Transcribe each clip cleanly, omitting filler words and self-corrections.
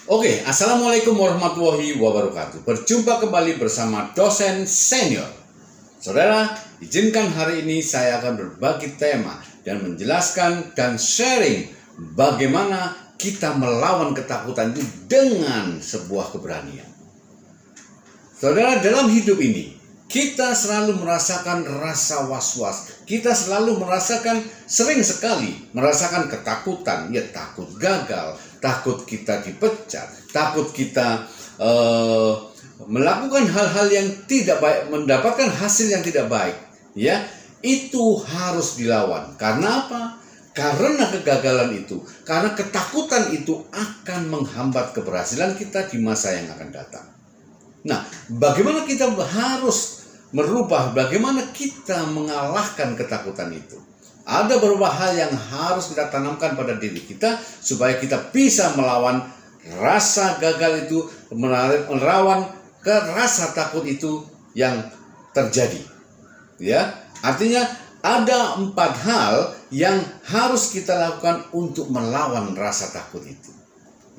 Oke, Assalamualaikum warahmatullahi wabarakatuh. Berjumpa kembali bersama dosen senior. Saudara, izinkan hari ini saya akan berbagi tema dan menjelaskan dan sharing bagaimana kita melawan ketakutan itu dengan sebuah keberanian. Saudara, dalam hidup ini kita selalu merasakan rasa was-was. Kita selalu sering sekali merasakan ketakutan. Ya, takut gagal, takut kita dipecat, takut kita melakukan hal-hal yang tidak baik, mendapatkan hasil yang tidak baik. Ya, itu harus dilawan. Karena apa? Karena kegagalan itu, karena ketakutan itu akan menghambat keberhasilan kita di masa yang akan datang. Nah, bagaimana kita harus merubah, bagaimana kita mengalahkan ketakutan itu? Ada beberapa hal yang harus kita tanamkan pada diri kita supaya kita bisa melawan rasa gagal itu, melawan rasa takut itu yang terjadi. Ya, artinya ada 4 hal yang harus kita lakukan untuk melawan rasa takut itu.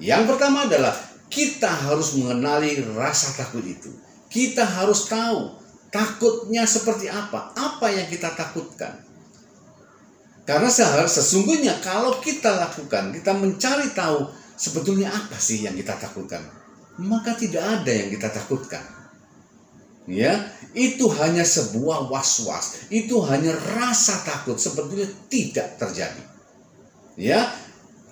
Yang pertama adalah kita harus mengenali rasa takut itu. Kita harus tahu takutnya seperti apa yang kita takutkan. Karena sesungguhnya kalau kita lakukan, kita mencari tahu sebetulnya apa sih yang kita takutkan, maka tidak ada yang kita takutkan. Ya, itu hanya sebuah was-was, itu hanya rasa takut, sebetulnya tidak terjadi. Ya,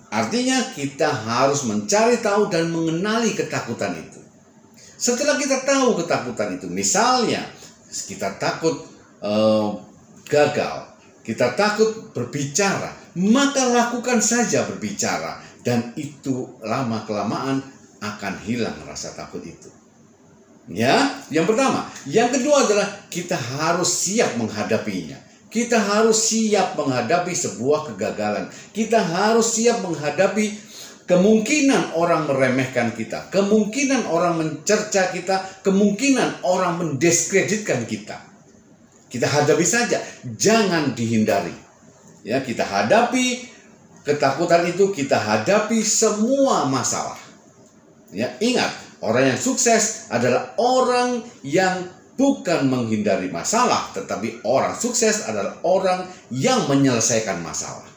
artinya kita harus mencari tahu dan mengenali ketakutan itu. Setelah kita tahu ketakutan itu, misalnya kita takut gagal, kita takut berbicara, maka lakukan saja berbicara, dan itu lama-kelamaan akan hilang rasa takut itu. Ya, yang pertama. Yang kedua adalah kita harus siap menghadapinya. Kita harus siap menghadapi sebuah kegagalan. Kita harus siap menghadapi kemungkinan orang meremehkan kita, kemungkinan orang mencerca kita, kemungkinan orang mendiskreditkan kita. Kita hadapi saja, jangan dihindari. Ya, kita hadapi ketakutan itu, kita hadapi semua masalah. Ya, ingat, orang yang sukses adalah orang yang bukan menghindari masalah, tetapi orang sukses adalah orang yang menyelesaikan masalah.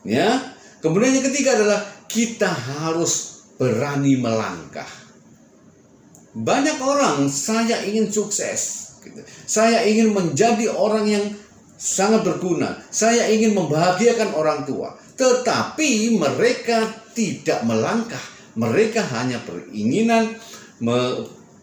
Ya. Kemudian yang ketiga adalah kita harus berani melangkah. Banyak orang, saya ingin sukses, saya ingin menjadi orang yang sangat berguna, saya ingin membahagiakan orang tua, tetapi mereka tidak melangkah. Mereka hanya beringinan,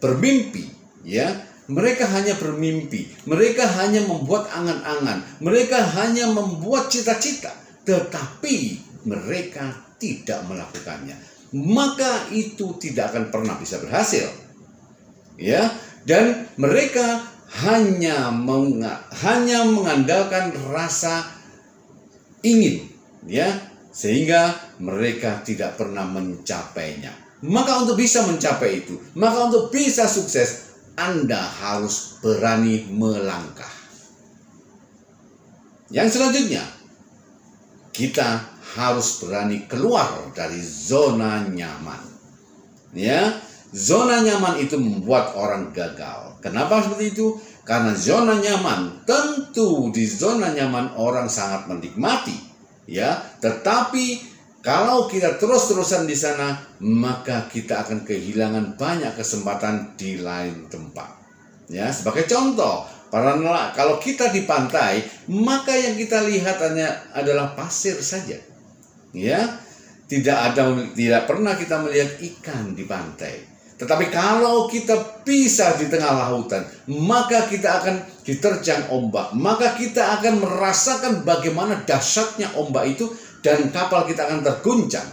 bermimpi, ya. Mereka hanya bermimpi, mereka hanya membuat angan-angan, mereka hanya membuat cita-cita, tetapi mereka tidak melakukannya, maka itu tidak akan pernah bisa berhasil. Ya, dan mereka hanya mengandalkan rasa ingin, ya, sehingga mereka tidak pernah mencapainya. Maka untuk bisa mencapai itu, maka untuk bisa sukses, Anda harus berani melangkah. Yang selanjutnya, kita harus berani keluar dari zona nyaman. Ya, zona nyaman itu membuat orang gagal. Kenapa seperti itu? Karena zona nyaman, tentu di zona nyaman orang sangat menikmati, ya. Tetapi kalau kita terus-terusan di sana, maka kita akan kehilangan banyak kesempatan di lain tempat. Ya, sebagai contoh, kalau kita di pantai, maka yang kita lihat hanya adalah pasir saja. Ya, tidak pernah kita melihat ikan di pantai. Tetapi kalau kita bisa di tengah lautan, maka kita akan diterjang ombak, maka kita akan merasakan bagaimana dahsyatnya ombak itu dan kapal kita akan terguncang.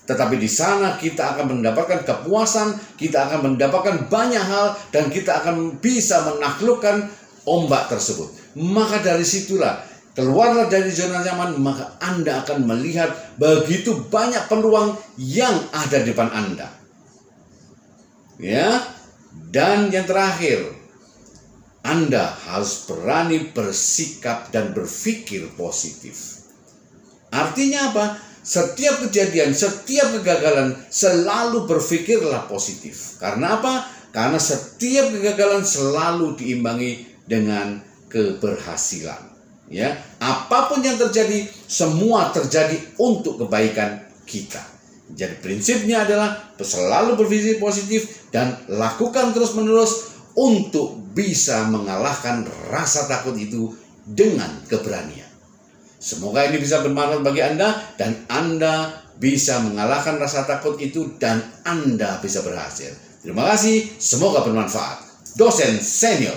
Tetapi di sana kita akan mendapatkan kepuasan, kita akan mendapatkan banyak hal, dan kita akan bisa menaklukkan ombak tersebut. Maka dari situlah, keluarlah dari zona nyaman, maka Anda akan melihat begitu banyak peluang yang ada di depan Anda. Ya, dan yang terakhir, Anda harus berani bersikap dan berpikir positif. Artinya apa? setiap kejadian, setiap kegagalan selalu berpikirlah positif. Karena apa? Karena setiap kegagalan selalu diimbangi dengan keberhasilan. Ya, apapun yang terjadi, semua terjadi untuk kebaikan kita. Jadi prinsipnya adalah selalu berpikir positif dan lakukan terus-menerus untuk bisa mengalahkan rasa takut itu dengan keberanian. Semoga ini bisa bermanfaat bagi Anda dan Anda bisa mengalahkan rasa takut itu dan Anda bisa berhasil. Terima kasih, semoga bermanfaat. Dosen Senior.